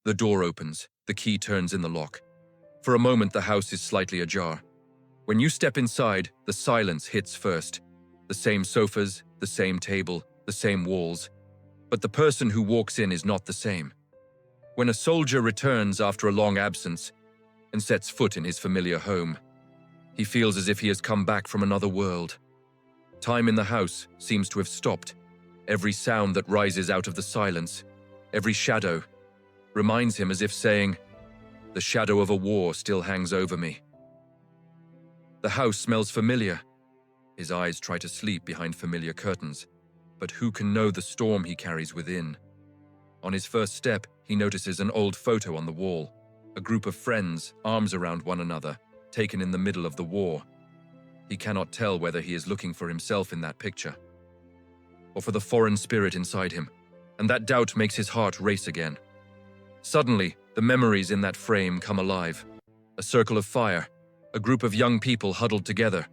The door opens, the key turns in the lock. For a moment, the house is slightly ajar. When you step inside, the silence hits first. The same sofas, the same table, the same walls. But the person who walks in is not the same. When a soldier returns after a long absence and sets foot in his familiar home, he feels as if he has come back from another world. Time in the house seems to have stopped. Every sound that rises out of the silence, every shadow, reminds him as if saying, "The shadow of a war still hangs over me." The house smells familiar. His eyes try to sleep behind familiar curtains, but who can know the storm he carries within? On his first step, he notices an old photo on the wall, a group of friends, arms around one another, taken in the middle of the war. He cannot tell whether he is looking for himself in that picture, or for the foreign spirit inside him, and that doubt makes his heart race again. Suddenly, the memories in that frame come alive. A circle of fire, a group of young people huddled together,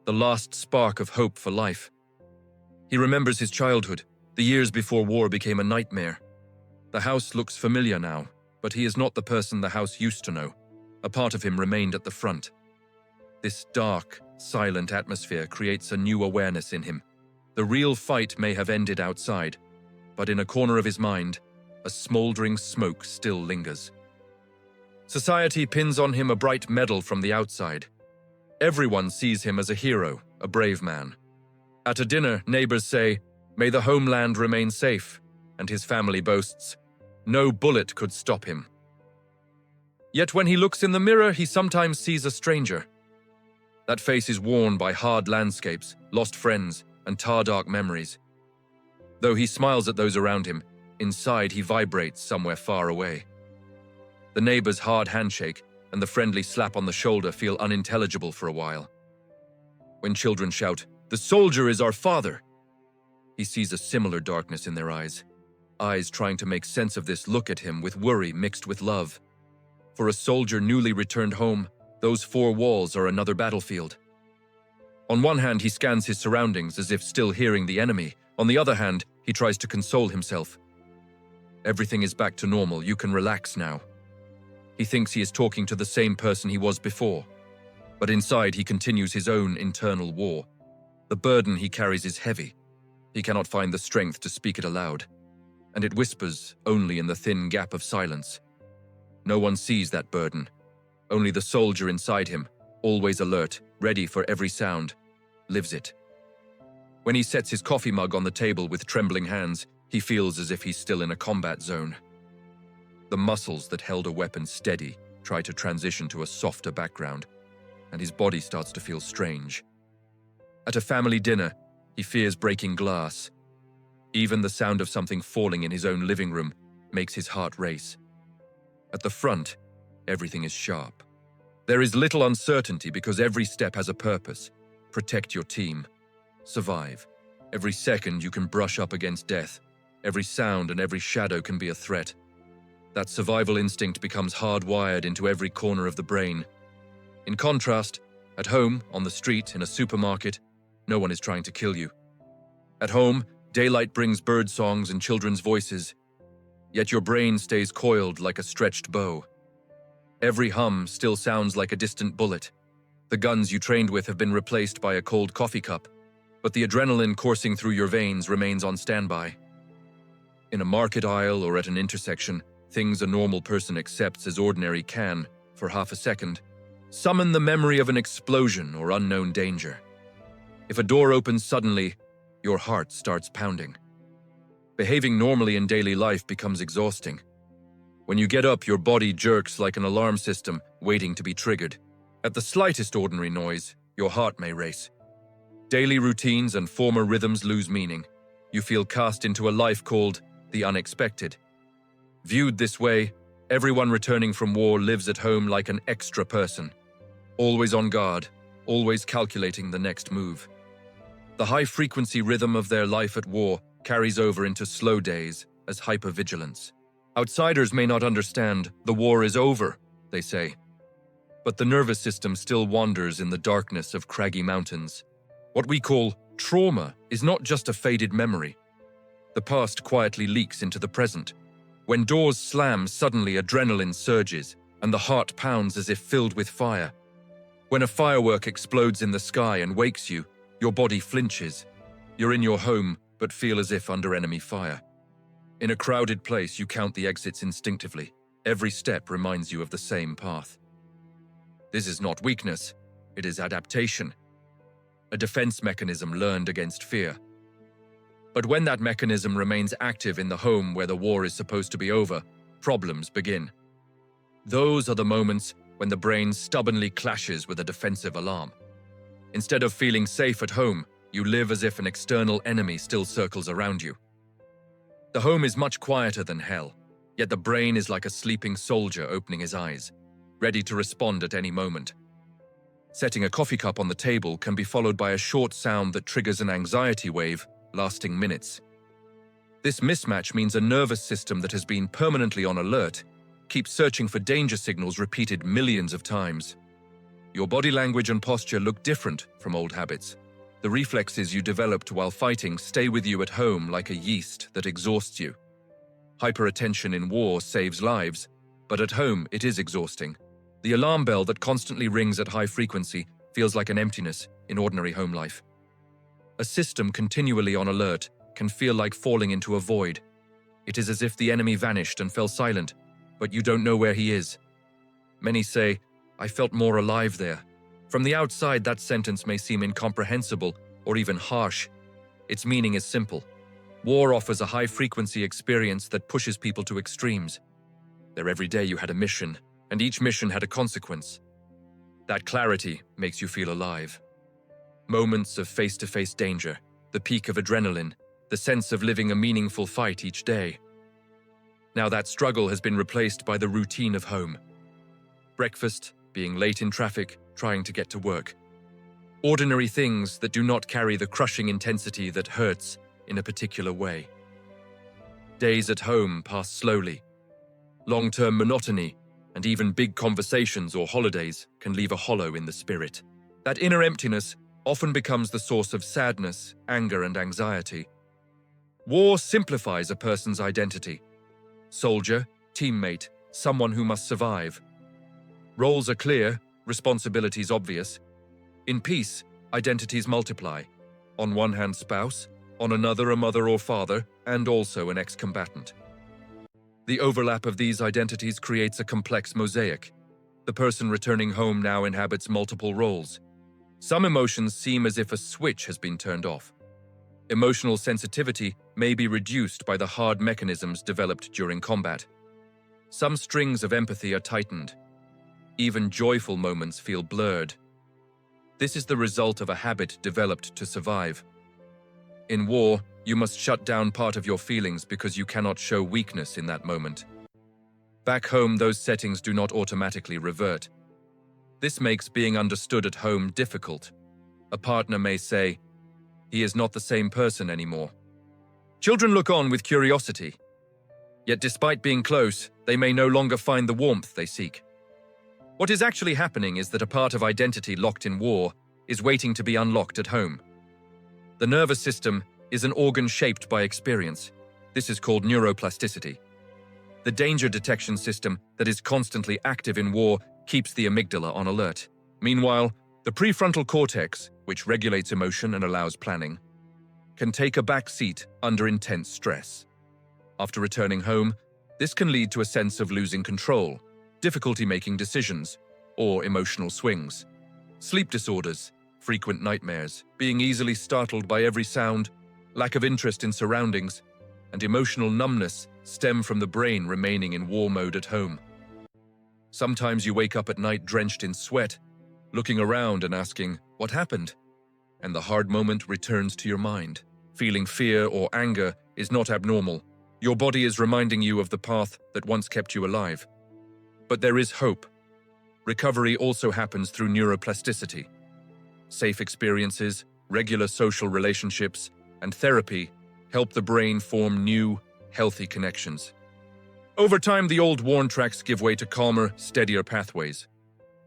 the last spark of hope for life. He remembers his childhood, the years before war became a nightmare. The house looks familiar now, but he is not the person the house used to know. A part of him remained at the front. This dark, silent atmosphere creates a new awareness in him. The real fight may have ended outside, but in a corner of his mind, a smoldering smoke still lingers. Society pins on him a bright medal from the outside. Everyone sees him as a hero, a brave man. At a dinner, neighbors say, "May the homeland remain safe," and his family boasts, "No bullet could stop him." Yet when he looks in the mirror, he sometimes sees a stranger. That face is worn by hard landscapes, lost friends, and tar-dark memories. Though he smiles at those around him, inside he vibrates somewhere far away. The neighbor's hard handshake and the friendly slap on the shoulder feel unintelligible for a while. When children shout, "The soldier is our father," he sees a similar darkness in their eyes. Eyes trying to make sense of this look at him with worry mixed with love. For a soldier newly returned home, those four walls are another battlefield. On one hand, he scans his surroundings as if still hearing the enemy. On the other hand, he tries to console himself. Everything is back to normal, you can relax now. He thinks he is talking to the same person he was before. But inside, he continues his own internal war. The burden he carries is heavy. He cannot find the strength to speak it aloud. And it whispers only in the thin gap of silence. No one sees that burden. Only the soldier inside him, always alert, ready for every sound, lives it. When he sets his coffee mug on the table with trembling hands, he feels as if he's still in a combat zone. The muscles that held a weapon steady try to transition to a softer background, and his body starts to feel strange. At a family dinner, he fears breaking glass. Even the sound of something falling in his own living room makes his heart race. At the front, everything is sharp. There is little uncertainty because every step has a purpose. Protect your team. Survive. Every second you can brush up against death. Every sound and every shadow can be a threat. That survival instinct becomes hardwired into every corner of the brain. In contrast, at home, on the street, in a supermarket, no one is trying to kill you. At home, daylight brings bird songs and children's voices, yet your brain stays coiled like a stretched bow. Every hum still sounds like a distant bullet. The guns you trained with have been replaced by a cold coffee cup, but the adrenaline coursing through your veins remains on standby. In a market aisle or at an intersection, things a normal person accepts as ordinary can, for half a second, summon the memory of an explosion or unknown danger. If a door opens suddenly, your heart starts pounding. Behaving normally in daily life becomes exhausting. When you get up, your body jerks like an alarm system waiting to be triggered. At the slightest ordinary noise, your heart may race. Daily routines and former rhythms lose meaning. You feel cast into a life called the unexpected. Viewed this way, everyone returning from war lives at home like an extra person, always on guard, always calculating the next move. The high-frequency rhythm of their life at war carries over into slow days as hypervigilance. Outsiders may not understand, the war is over, they say. But the nervous system still wanders in the darkness of craggy mountains. What we call trauma is not just a faded memory. The past quietly leaks into the present. When doors slam, suddenly adrenaline surges, and the heart pounds as if filled with fire. When a firework explodes in the sky and wakes you, your body flinches. You're in your home, but feel as if under enemy fire. In a crowded place, you count the exits instinctively. Every step reminds you of the same path. This is not weakness, it is adaptation. A defense mechanism learned against fear. But when that mechanism remains active in the home where the war is supposed to be over, problems begin. Those are the moments when the brain stubbornly clashes with a defensive alarm. Instead of feeling safe at home, you live as if an external enemy still circles around you. The home is much quieter than hell, yet the brain is like a sleeping soldier opening his eyes, ready to respond at any moment. Setting a coffee cup on the table can be followed by a short sound that triggers an anxiety wave lasting minutes. This mismatch means a nervous system that has been permanently on alert keeps searching for danger signals repeated millions of times. Your body language and posture look different from old habits. The reflexes you developed while fighting stay with you at home like a yeast that exhausts you. Hyperattention in war saves lives, but at home it is exhausting. The alarm bell that constantly rings at high frequency feels like an emptiness in ordinary home life. A system continually on alert can feel like falling into a void. It is as if the enemy vanished and fell silent, but you don't know where he is. Many say, "I felt more alive there." From the outside, that sentence may seem incomprehensible or even harsh. Its meaning is simple. War offers a high-frequency experience that pushes people to extremes. There every day you had a mission, and each mission had a consequence. That clarity makes you feel alive. Moments of face-to-face danger, the peak of adrenaline, the sense of living a meaningful fight each day. Now that struggle has been replaced by the routine of home. Breakfast, being late in traffic, trying to get to work. Ordinary things that do not carry the crushing intensity that hurts in a particular way. Days at home pass slowly. Long-term monotony and even big conversations or holidays can leave a hollow in the spirit. That inner emptiness often becomes the source of sadness, anger, and anxiety. War simplifies a person's identity. Soldier, teammate, someone who must survive. Roles are clear, responsibilities obvious. In peace, identities multiply. On one hand, spouse, on another, a mother or father, and also an ex-combatant. The overlap of these identities creates a complex mosaic. The person returning home now inhabits multiple roles. Some emotions seem as if a switch has been turned off. Emotional sensitivity may be reduced by the hard mechanisms developed during combat. Some strings of empathy are tightened. Even joyful moments feel blurred. This is the result of a habit developed to survive. In war, you must shut down part of your feelings because you cannot show weakness in that moment. Back home, those settings do not automatically revert. This makes being understood at home difficult. A partner may say, "He is not the same person anymore." Children look on with curiosity. Yet despite being close, they may no longer find the warmth they seek. What is actually happening is that a part of identity locked in war is waiting to be unlocked at home. The nervous system is an organ shaped by experience. This is called neuroplasticity. The danger detection system that is constantly active in war keeps the amygdala on alert. Meanwhile, the prefrontal cortex, which regulates emotion and allows planning, can take a back seat under intense stress. After returning home, this can lead to a sense of losing control, difficulty making decisions, or emotional swings. Sleep disorders, frequent nightmares, being easily startled by every sound, lack of interest in surroundings, and emotional numbness stem from the brain remaining in war mode at home. Sometimes you wake up at night drenched in sweat, looking around and asking, "What happened?" And the hard moment returns to your mind. Feeling fear or anger is not abnormal. Your body is reminding you of the path that once kept you alive. But there is hope. Recovery also happens through neuroplasticity. Safe experiences, regular social relationships, and therapy help the brain form new, healthy connections. Over time, the old worn tracks give way to calmer, steadier pathways.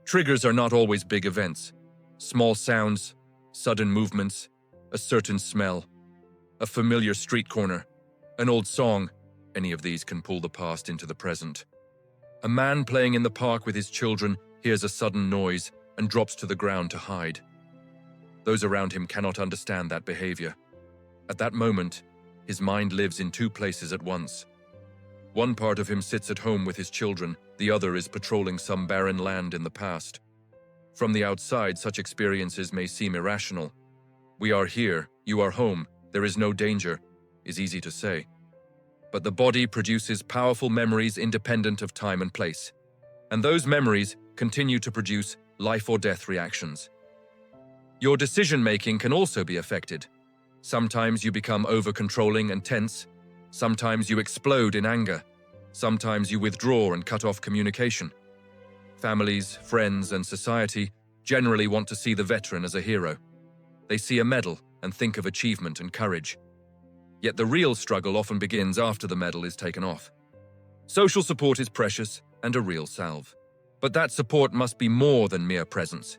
Triggers are not always big events. Small sounds, sudden movements, a certain smell, a familiar street corner, an old song. Any of these can pull the past into the present. A man playing in the park with his children hears a sudden noise and drops to the ground to hide. Those around him cannot understand that behavior. At that moment, his mind lives in two places at once. One part of him sits at home with his children, the other is patrolling some barren land in the past. From the outside, such experiences may seem irrational. "We are here, you are home, there is no danger," is easy to say. But the body produces powerful memories independent of time and place. And those memories continue to produce life or death reactions. Your decision-making can also be affected. Sometimes you become over-controlling and tense. Sometimes you explode in anger. Sometimes you withdraw and cut off communication. Families, friends, and society generally want to see the veteran as a hero. They see a medal and think of achievement and courage. Yet the real struggle often begins after the medal is taken off. Social support is precious and a real salve. But that support must be more than mere presence.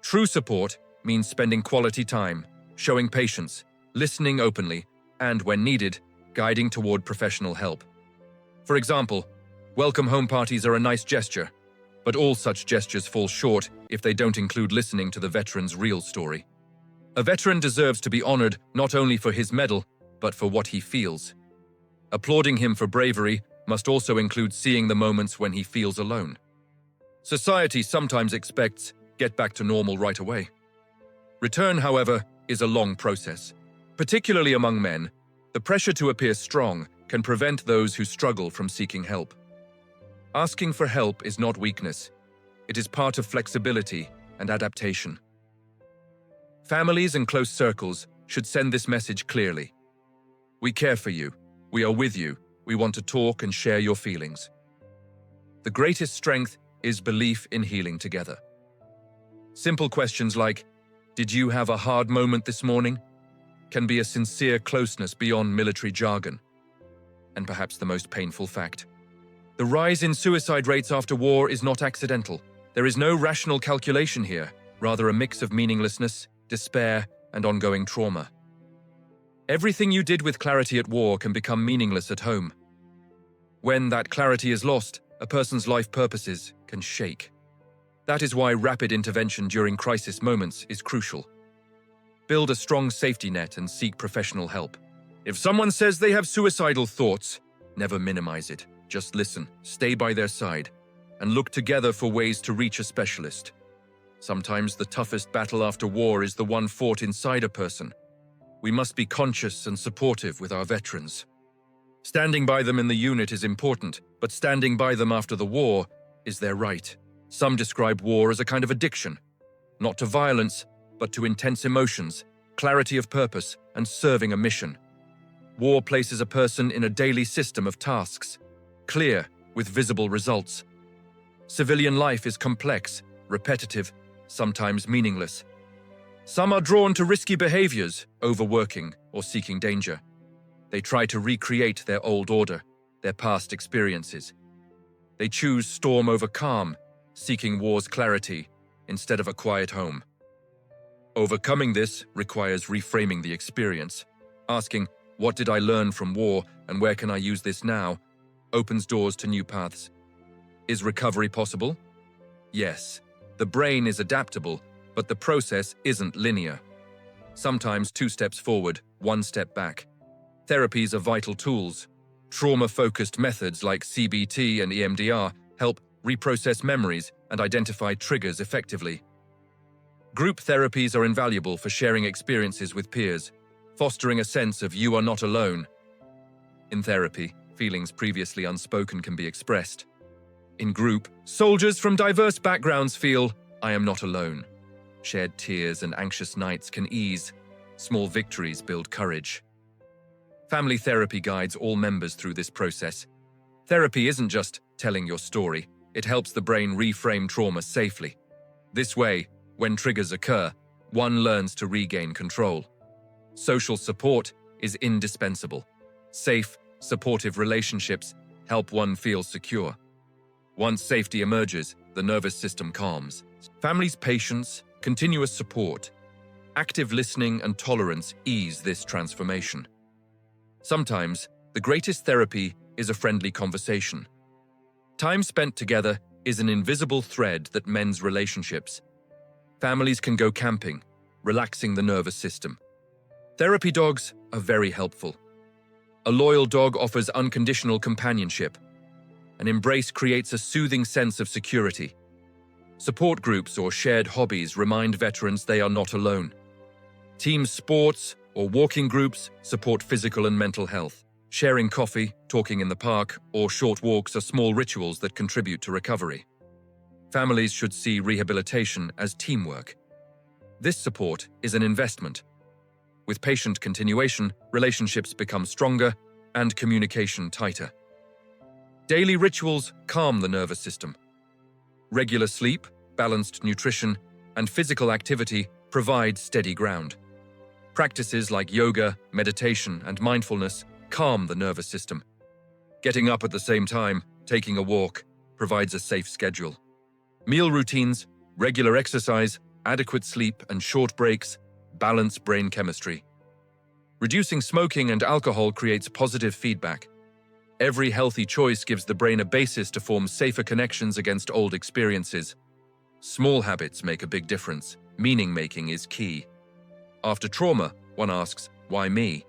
True support means spending quality time, showing patience, listening openly, and, when needed, guiding toward professional help. For example, welcome home parties are a nice gesture, but all such gestures fall short if they don't include listening to the veteran's real story. A veteran deserves to be honored not only for his medal, but for what he feels. Applauding him for bravery must also include seeing the moments when he feels alone. Society sometimes expects get back to normal right away. Return, however, is a long process. Particularly among men, the pressure to appear strong can prevent those who struggle from seeking help. Asking for help is not weakness. It is part of flexibility and adaptation. Families and close circles should send this message clearly. We care for you. We are with you. We want to talk and share your feelings. The greatest strength is belief in healing together. Simple questions like, "Did you have a hard moment this morning?" can be a sincere closeness beyond military jargon. And perhaps the most painful fact: the rise in suicide rates after war is not accidental. There is no rational calculation here, rather a mix of meaninglessness, despair, and ongoing trauma. Everything you did with clarity at war can become meaningless at home. When that clarity is lost, a person's life purposes can shake. That is why rapid intervention during crisis moments is crucial. Build a strong safety net and seek professional help. If someone says they have suicidal thoughts, never minimize it. Just listen, stay by their side, and look together for ways to reach a specialist. Sometimes the toughest battle after war is the one fought inside a person. We must be conscious and supportive with our veterans. Standing by them in the unit is important, but standing by them after the war is their right. Some describe war as a kind of addiction, not to violence, but to intense emotions, clarity of purpose, and serving a mission. War places a person in a daily system of tasks, clear, with visible results. Civilian life is complex, repetitive, sometimes meaningless. Some are drawn to risky behaviors, overworking, or seeking danger. They try to recreate their old order, their past experiences. They choose storm over calm, seeking war's clarity instead of a quiet home. Overcoming this requires reframing the experience. Asking, "What did I learn from war and where can I use this now?" opens doors to new paths. Is recovery possible? Yes. The brain is adaptable, but the process isn't linear. Sometimes 2 steps forward, 1 step back. Therapies are vital tools. Trauma-focused methods like CBT and EMDR help reprocess memories and identify triggers effectively. Group therapies are invaluable for sharing experiences with peers, fostering a sense of you are not alone. In therapy, feelings previously unspoken can be expressed. In group, soldiers from diverse backgrounds feel, "I am not alone." Shared tears and anxious nights can ease. Small victories build courage. Family therapy guides all members through this process. Therapy isn't just telling your story, it helps the brain reframe trauma safely. This way, when triggers occur, one learns to regain control. Social support is indispensable. Safe, supportive relationships help one feel secure. Once safety emerges, the nervous system calms. Families' patience, continuous support, active listening, and tolerance ease this transformation. Sometimes, The greatest therapy is a friendly conversation. Time spent together is an invisible thread that mends relationships. Families can go camping, relaxing the nervous system. Therapy dogs are very helpful. A loyal dog offers unconditional companionship. An embrace creates a soothing sense of security. Support groups or shared hobbies remind veterans they are not alone. Team sports or walking groups support physical and mental health. Sharing coffee, talking in the park, or short walks are small rituals that contribute to recovery. Families should see rehabilitation as teamwork. This support is an investment. With patient continuation, relationships become stronger and communication tighter. Daily rituals calm the nervous system. Regular sleep, balanced nutrition, and physical activity provide steady ground. Practices like yoga, meditation, and mindfulness calm the nervous system. Getting up at the same time, taking a walk, provides a safe schedule. Meal routines, regular exercise, adequate sleep, and short breaks balance brain chemistry. Reducing smoking and alcohol creates positive feedback. Every healthy choice gives the brain a basis to form safer connections against old experiences. Small habits make a big difference. Meaning-making is key. After trauma, one asks, why me?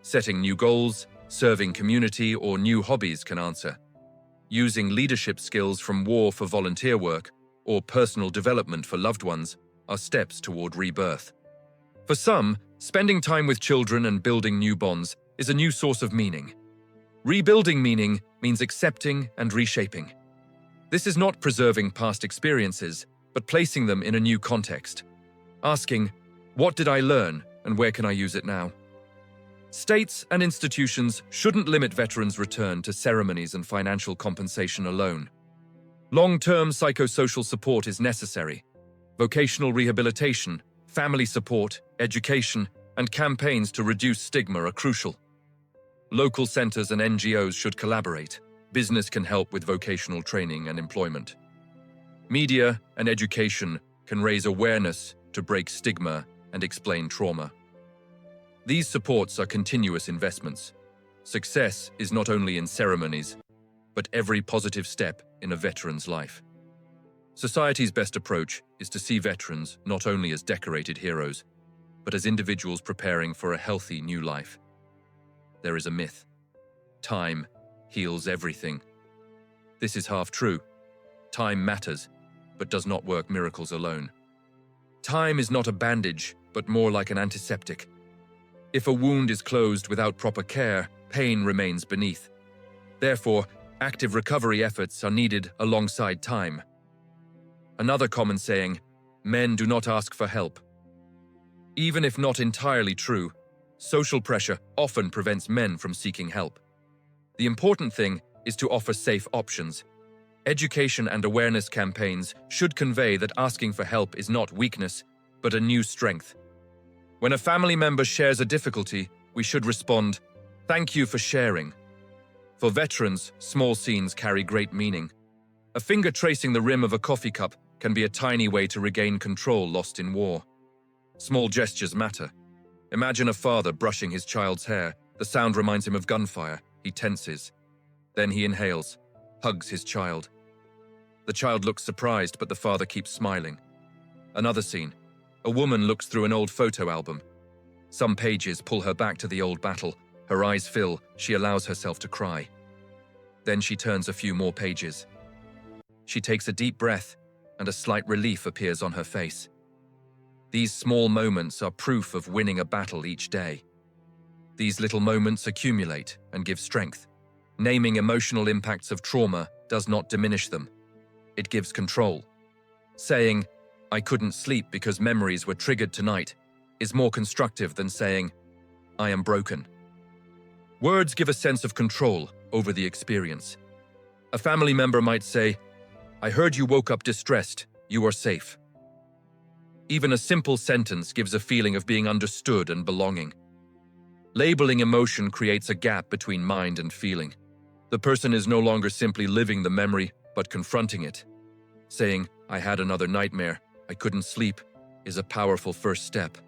Setting new goals, serving community, or new hobbies can answer. Using leadership skills from war for volunteer work or personal development for loved ones are steps toward rebirth. For some, spending time with children and building new bonds is a new source of meaning. Rebuilding meaning means accepting and reshaping. This is not preserving past experiences, but placing them in a new context. Asking, what did I learn and where can I use it now? States and institutions shouldn't limit veterans' return to ceremonies and financial compensation alone. Long-term psychosocial support is necessary. Vocational rehabilitation, family support, education, and campaigns to reduce stigma are crucial. Local centers and NGOs should collaborate. Business can help with vocational training and employment. Media and education can raise awareness to break stigma and explain trauma. These supports are continuous investments. Success is not only in ceremonies, but every positive step in a veteran's life. Society's best approach is to see veterans not only as decorated heroes, but as individuals preparing for a healthy new life. There is a myth. Time heals everything. This is half true. Time matters, but does not work miracles alone. Time is not a bandage, but more like an antiseptic. If a wound is closed without proper care, pain remains beneath. Therefore, active recovery efforts are needed alongside time. Another common saying, men do not ask for help. Even if not entirely true, social pressure often prevents men from seeking help. The important thing is to offer safe options. Education and awareness campaigns should convey that asking for help is not weakness, but a new strength. When a family member shares a difficulty, we should respond, "Thank you for sharing." For veterans, small scenes carry great meaning. A finger tracing the rim of a coffee cup can be a tiny way to regain control lost in war. Small gestures matter. Imagine a father brushing his child's hair. The sound reminds him of gunfire. He tenses. Then he inhales, hugs his child. The child looks surprised, but the father keeps smiling. Another scene. A woman looks through an old photo album. Some pages pull her back to the old battle. Her eyes fill. She allows herself to cry. Then she turns a few more pages. She takes a deep breath, and a slight relief appears on her face. These small moments are proof of winning a battle each day. These little moments accumulate and give strength. Naming emotional impacts of trauma does not diminish them. It gives control. Saying, "I couldn't sleep because memories were triggered tonight," is more constructive than saying, "I am broken." Words give a sense of control over the experience. A family member might say, "I heard you woke up distressed. You are safe." Even a simple sentence gives a feeling of being understood and belonging. Labeling emotion creates a gap between mind and feeling. The person is no longer simply living the memory, but confronting it. Saying, "I had another nightmare, I couldn't sleep," is a powerful first step.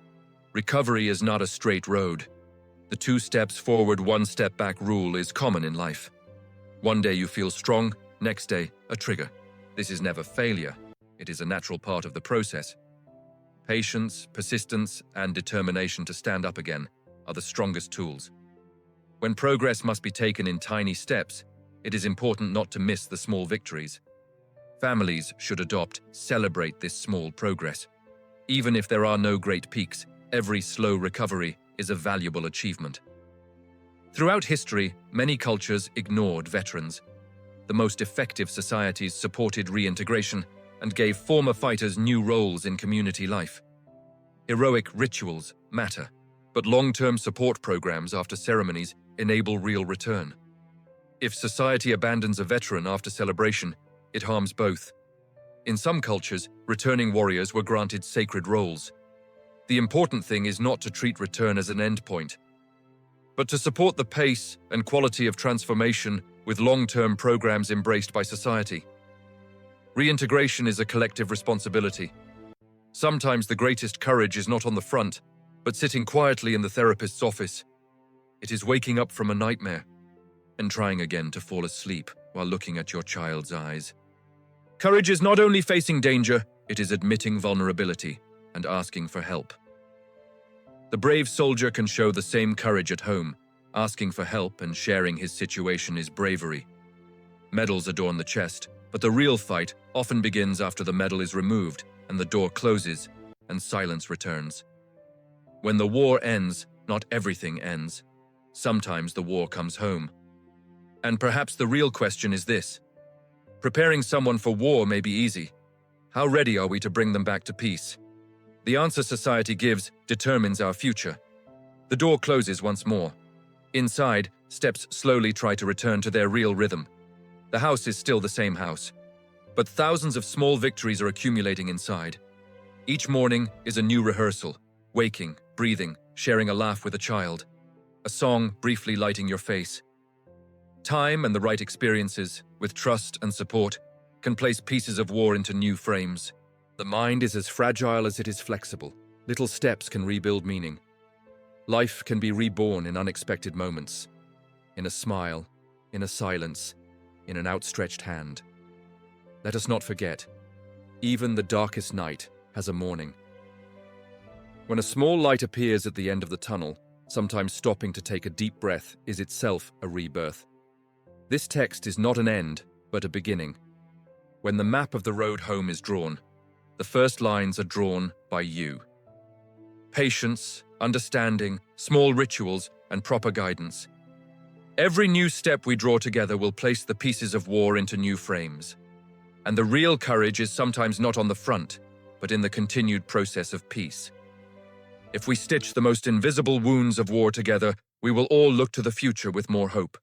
Recovery is not a straight road. The 2 steps forward, 1 step back rule is common in life. One day you feel strong, next day, a trigger. This is never failure. It is a natural part of the process. Patience, persistence, and determination to stand up again are the strongest tools. When progress must be taken in tiny steps, it is important not to miss the small victories. Families should celebrate this small progress. Even if there are no great peaks, every slow recovery is a valuable achievement. Throughout history, many cultures ignored veterans. The most effective societies supported reintegration and gave former fighters new roles in community life. Heroic rituals matter, but long-term support programs after ceremonies enable real return. If society abandons a veteran after celebration, it harms both. In some cultures, returning warriors were granted sacred roles. The important thing is not to treat return as an endpoint, but to support the pace and quality of transformation with long-term programs embraced by society. Reintegration is a collective responsibility. Sometimes the greatest courage is not on the front, but sitting quietly in the therapist's office. It is waking up from a nightmare and trying again to fall asleep while looking at your child's eyes. Courage is not only facing danger, it is admitting vulnerability and asking for help. The brave soldier can show the same courage at home. Asking for help and sharing his situation is bravery. Medals adorn the chest, but the real fight often begins after the medal is removed and the door closes and silence returns. When the war ends, not everything ends. Sometimes the war comes home. And perhaps the real question is this: preparing someone for war may be easy. How ready are we to bring them back to peace? The answer society gives determines our future. The door closes once more. Inside, steps slowly try to return to their real rhythm. The house is still the same house, but thousands of small victories are accumulating inside. Each morning is a new rehearsal, waking, breathing, sharing a laugh with a child, a song briefly lighting your face. Time and the right experiences, with trust and support, can place pieces of war into new frames. The mind is as fragile as it is flexible. Little steps can rebuild meaning. Life can be reborn in unexpected moments, in a smile, in a silence, in an outstretched hand. Let us not forget, even the darkest night has a morning. When a small light appears at the end of the tunnel, sometimes stopping to take a deep breath is itself a rebirth. This text is not an end, but a beginning. When the map of the road home is drawn, the first lines are drawn by you. Patience, understanding, small rituals, and proper guidance. Every new step we draw together will place the pieces of war into new frames. And the real courage is sometimes not on the front, but in the continued process of peace. If we stitch the most invisible wounds of war together, we will all look to the future with more hope.